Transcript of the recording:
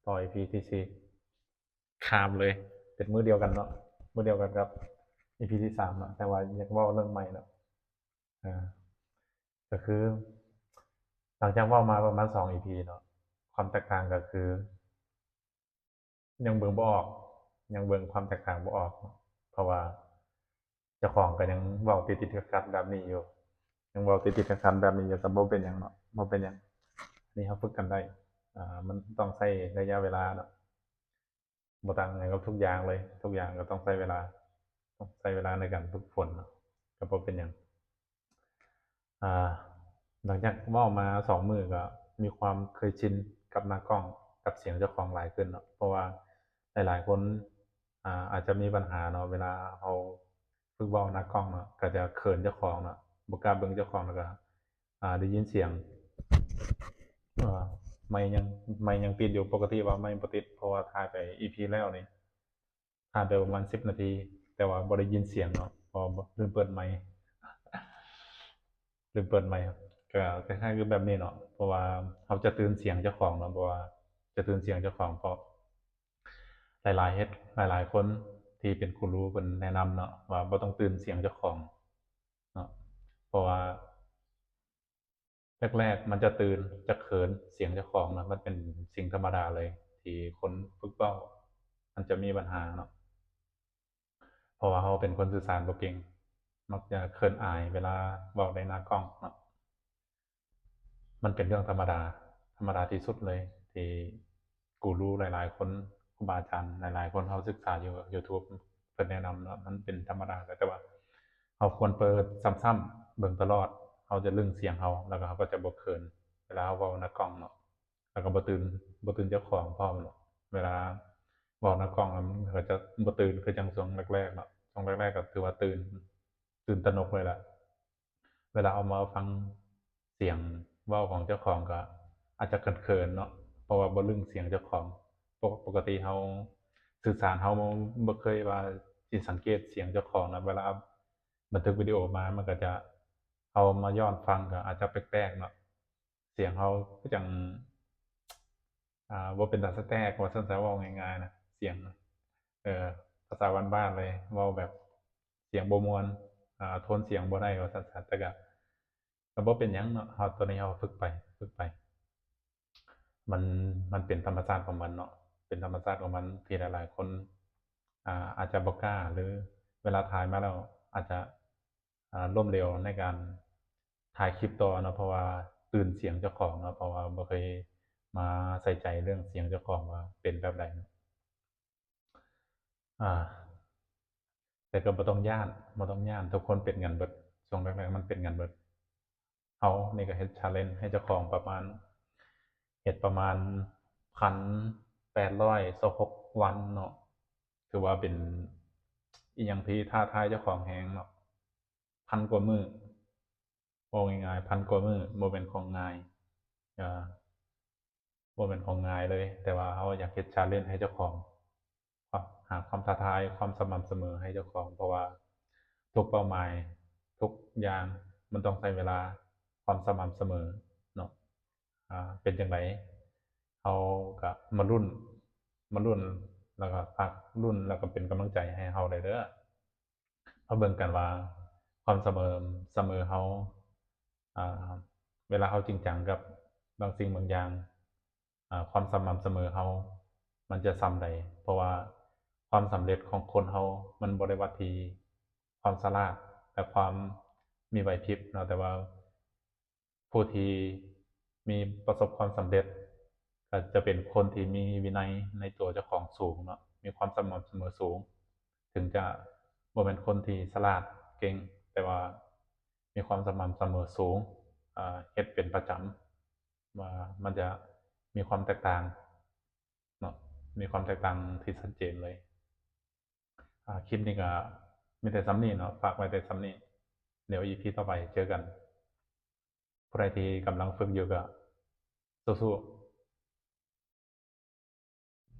ต่อ EP ที่สี่ข้ามเลยเป็นมื้อเดียวกันเนาะมื้อเดียวกันกับ EP ที่สามเนาะแต่ว่าอยากเว่าเรื่องใหม่เนาะอ่าก็คือหลังจากเว่ามาประมาณสอง EP เนาะความแตกต่างก็คือยังเบิ่งบ่ออกยังเบิ่งความแตกต่างบ่ออกเนาะเพราะว่าเจ้าของก็ยังเว้าติดๆขัดๆแบบนี้อยู่ยังเว้าติดๆขัดๆแบบนี้อยู่แต่บ่เป็นหยังเนาะบ่เป็นหยังอันนี้เราฝึกกันได้มันต้องใช้ระยะเวลาเนาะ บ่ต่างกันกับทุกอย่างเลยทุกอย่างก็ต้องใช้เวลาต้องใช้เวลาในการฝึกฝนเนาะก็บ่เป็นหยังอ่าหลังจากเว้ามา2 มื้อก็มีความเคยชินกับหน้ากล้องกับเสียงเจ้าของหลายขึ้นเนาะเพราะว่าหลายๆคนอาจจะมีปัญหาเนาะเวลาเราฝึกเว้าหน้ากล้องเนาะก็จะเขินเจ้าของเนาะบ่กล้าเบิ่งเจ้าของแล้วก็ได้ยินเสียง เออไม่ยังติดอยู่ปกติว่าไม่บ่ติดเพราะว่าถ่ายไป EP แล้วนี่ถ่ายไปประมาณ10 นาทีแต่ว่าบ่ได้ยินเสียงเนาะเพอลืมเปิดไมค์ลืมเปิดไมค์ครับก็คล้ายๆคือแบบนี้เนาะเพราะว่าเขาจะตื่นเสียงเจ้าของเนาะเพราะว่าจะตื่นเสียงเจ้าของเพราะหลายๆเฮ็ดหลายๆคนที่เป็นกูรูเพิ่นแนะนำเนาะว่าบ่ต้องตื่นเสียงเจ้าของเนาะเพราะว่า แรกๆมันจะตื่นจะเขินเสียงเจ้าของนะมันเป็นสิ่งธรรมดาเลยที่คนฝึกเว้ามันจะมีปัญหาเนาะเพราะว่าเขาเป็นคนสื่อสารบ่เก่งมักจะเขินอายเวลาเว้าในหน้ากล้องเนาะมันเป็นเรื่องธรรมดาธรรมดาที่สุดเลยที่กูรู้หลายๆคนครูบาอาจารย์หลายๆคนเขาศึกษาอยู่ YouTube เพิ่นแนะนำเนาะมันเป็นธรรมดาแต่ว่าเขาควรเปิดซ้ำๆเบิ่งตลอดเขาจะลึงเสียงเขาแล้วก็เขาก็จะบ่เขินเวลาเขาเว้าหน้ากล้องเนาะ แล้วก็บ่ตื่นเจ้าของพร้อมเนาะเวลาเว้าหน้ากล้องแล้วมันก็จะบ่ตื่นคือจังช่วงแรกๆเนาะช่วงแรกๆก็ถือว่าตื่นตระหนกเลยแหละเวลาเอามาฟังเสียงเว้าของเจ้าของก็อาจจะเขินๆเนาะเพราะว่าบ่ลึงเสียงเจ้าของปกติเราสื่อสารเราบ่เคยว่าสิสังเกตเสียงเจ้าของนะเวลาบันทึกวิดีโอมามันก็จะเอามาย้อนฟังก็อาจจะแปลกๆเนาะเสียงเราคือจั่ง บ่เป็นตาสแตกว่าซั่นซะเว้าง่ายๆนะเสียงเอ่อภาษาบ้านๆเลยเว้าแบบเสียงบ่ม่วนโทนเสียงบ่ได้ว่าซั่นซะแต่ก็บ่เป็นหยังเนาะเราตอนนี้เราฝึกไปมันมันเป็นธรรมชาติของมันเนาะเป็นธรรมชาติของมันที่หลายๆคนอาจจะบ่กล้าหรือเวลาถ่ายมาแล้วอาจจะล้มเหลวในการถ่ายคลิปต่อเนาะเพราะว่าตื่นเสียงเจ้าของเนาะเพราะว่าบ่เคยมาใส่ใจเรื่องเสียงเจ้าของว่าเป็นแบบใดเนาะอ่าแต่ก็บ่ต้องย้านทุกคนเป็นกันเบิดช่วงแรกๆมันเป็นกันเบิดเรานี่ก็เฮ็ด challenge ให้เจ้าของประมาณเฮ็ดประมาณ1,826วันเนาะถือว่าเป็นอิหยังที่ท้าทายเจ้าของแรงเนาะพันกว่ามื้อเว้าง่ายๆพันกว่ามื้อบ่แม่นของง่ายอ่า บ่แม่นของง่ายเลยแต่ว่าเราอยากเฮ็ด challenge ให้เจ้าของหาความท้าทายความสม่ำเสมอให้เจ้าของเพราะว่าทุกเป้าหมายทุกอย่างมันต้องใช้เวลาความสม่ำเสมอเนาะเป็นจั่งใดเราก็มาลุ้นแล้วก็ฝากลุ้นแล้วก็เป็นกำลังใจให้เราได้เด้อมาเบิ่งกันว่าความเสมอเราอ่าเวลาเราจริงจังกับบางสิ่งบางอย่างความสม่ำเสมอเรามันจะส่ำใดเพราะว่าความสำเร็จของคนเรามันบ่ได้วัดที่ความฉลาดและความมีไหวพริบเนาะแต่ว่าผู้ที่มีประสบความสำเร็จก็จะเป็นคนที่มีวินัยในตัวเจ้าของสูงเนาะมีความสม่ำเสมอสูงถึงจะบ่แม่นคนที่ฉลาดเก่งแต่ว่ามีความสม่ำเสมอสูงเฮ็ดเป็นประจำว่ามันจะมีความแตกต่างเนาะมีความแตกต่างที่ชัดเจนเลยคลิปนี้ก็มีแต่ซ้ำนี้เนาะฝากไว้แต่ซ้ำนี้เดี๋ยว EP ต่อไปเจอกันผู้ใดที่กำลังฝึกอยู่ก็สู้ๆ